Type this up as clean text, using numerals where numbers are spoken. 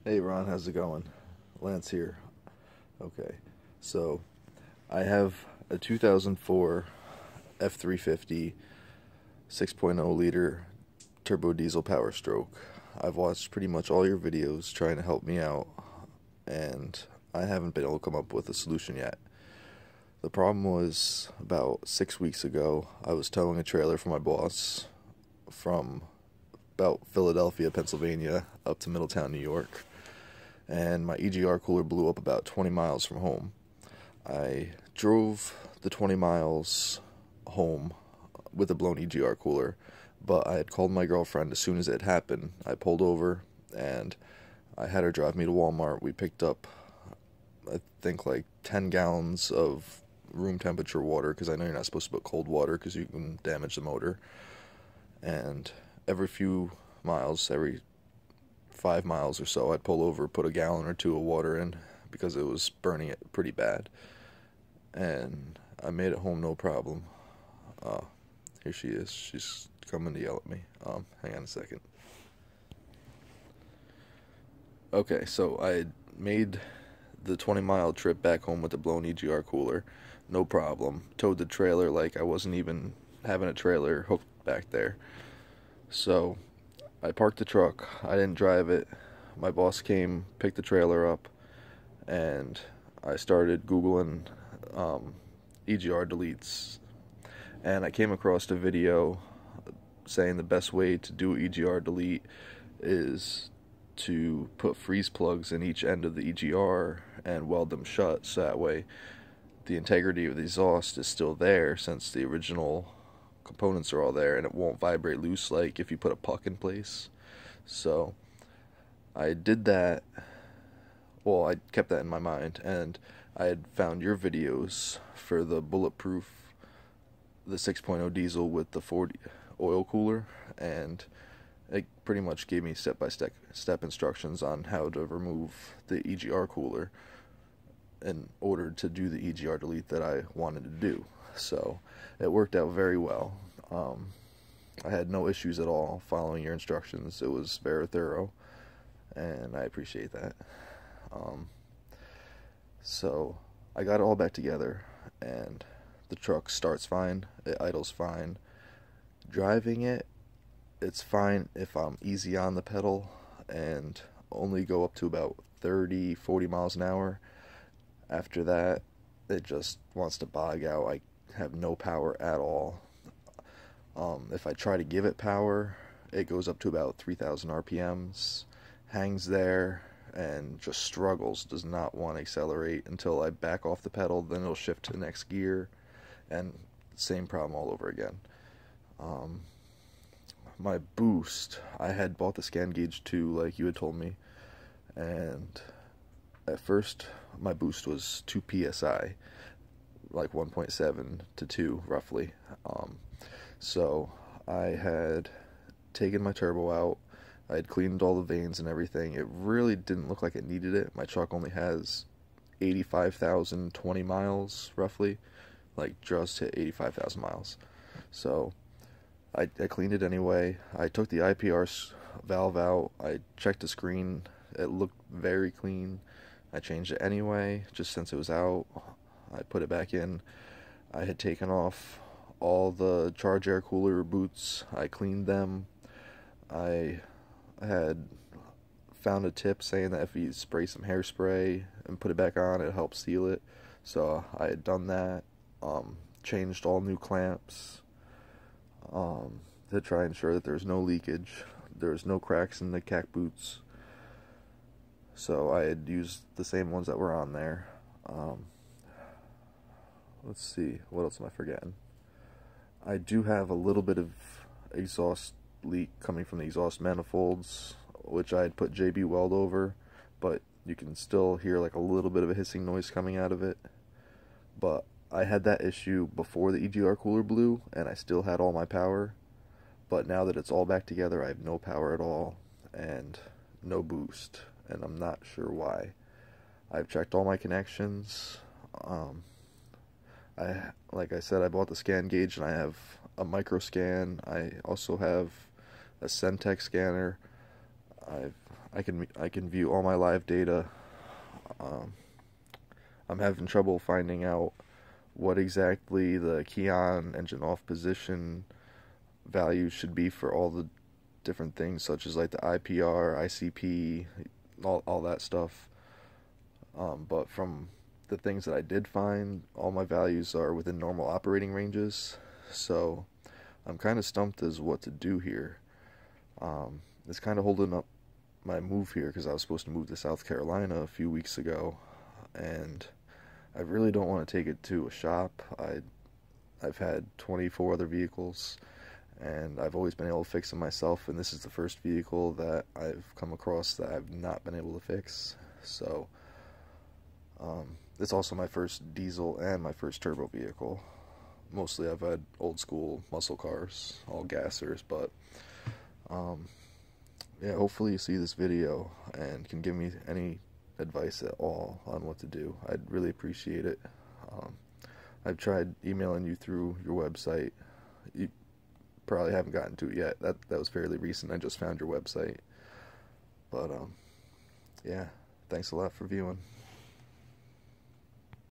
Hey Ron, how's it going? Lance here. Okay, so I have a 2004 F350 6.0 liter turbo diesel power stroke. I've watched pretty much all your videos trying to help me out, and I haven't been able to come up with a solution yet. The problem was about 6 weeks ago, I was towing a trailer for my boss from about Philadelphia, Pennsylvania, up to Middletown, New York, and my EGR cooler blew up about 20 miles from home. I drove the 20 miles home with a blown EGR cooler, but I had called my girlfriend as soon as it happened. I pulled over and I had her drive me to Walmart. We picked up, I think, like 10 gallons of room temperature water, because I know you're not supposed to put cold water because you can damage the motor. And every few miles, every 5 miles or so, I'd pull over, put a gallon or two of water in because it was burning it pretty bad. And I made it home no problem. Here she is. She's coming to yell at me. Hang on a second. Okay, so I made the 20-mile trip back home with the blown EGR cooler, no problem. Towed the trailer like I wasn't even having a trailer hooked back there. So I parked the truck. I didn't drive it. My boss came, picked the trailer up, and I started Googling EGR deletes. And I came across a video saying the best way to do EGR delete is to put freeze plugs in each end of the EGR and weld them shut, so that way the integrity of the exhaust is still there, since the original components are all there, and it won't vibrate loose like if you put a puck in place. So I did that. Well, I kept that in my mind, and I had found your videos for the bulletproof, the 6.0 diesel with the 40 oil cooler, and it pretty much gave me step instructions on how to remove the EGR cooler in order to do the EGR delete that I wanted to do. So it worked out very well. I had no issues at all following your instructions. It was very thorough, and I appreciate that. So I got it all back together, and the truck starts fine, it idles fine. Driving it, it's fine if I'm easy on the pedal and only go up to about 30-40 miles an hour. After that, it just wants to bog out. I have no power at all. If I try to give it power, it goes up to about 3,000 RPMs, hangs there, and just struggles, does not want to accelerate until I back off the pedal. Then it'll shift to the next gear, and same problem all over again. My boost, I had bought the scan gauge 2 like you had told me, and at first my boost was 2 psi, like 1.7 to 2 roughly. So I had taken my turbo out, I had cleaned all the vanes and everything. It really didn't look like it needed it. My truck only has 85,020 miles roughly, like just hit 85,000 miles. So I cleaned it anyway. I took the IPR valve out. I checked the screen. It looked very clean. I changed it anyway, just since it was out. I put it back in. I had taken off all the charge air cooler boots. I cleaned them. I had found a tip saying that if you spray some hairspray and put it back on, it helps seal it. So I had done that. Changed all new clamps to try and ensure that there's no leakage. There's no cracks in the cack boots. So I had used the same ones that were on there. Let's see, what else am I forgetting? I do have a little bit of exhaust leak coming from the exhaust manifolds, which I had put JB Weld over, but you can still hear like a little bit of a hissing noise coming out of it. But I had that issue before the EGR cooler blew, and I still had all my power. But now that it's all back together, I have no power at all, and no boost, and I'm not sure why. I've checked all my connections. Like I said, I bought the scan gauge, and I have a micro scan. I also have a Centec scanner. I can view all my live data. Um, I'm having trouble finding out what exactly the key on, engine off position value should be for all the different things, such as like the IPR, ICP, all that stuff. But from the things that I did find, all my values are within normal operating ranges. So I'm kind of stumped as what to do here. It's kind of holding up my move here because I was supposed to move to South Carolina a few weeks ago, and I really don't want to take it to a shop. I've had 24 other vehicles, and I've always been able to fix them myself, and this is the first vehicle that I've come across that I've not been able to fix. So it's also my first diesel and my first turbo vehicle. Mostly I've had old school muscle cars, all gassers, but yeah, hopefully you see this video and can give me any advice at all on what to do. I'd really appreciate it. I've tried emailing you through your website. You probably haven't gotten to it yet. That was fairly recent. I just found your website. But yeah, thanks a lot for viewing.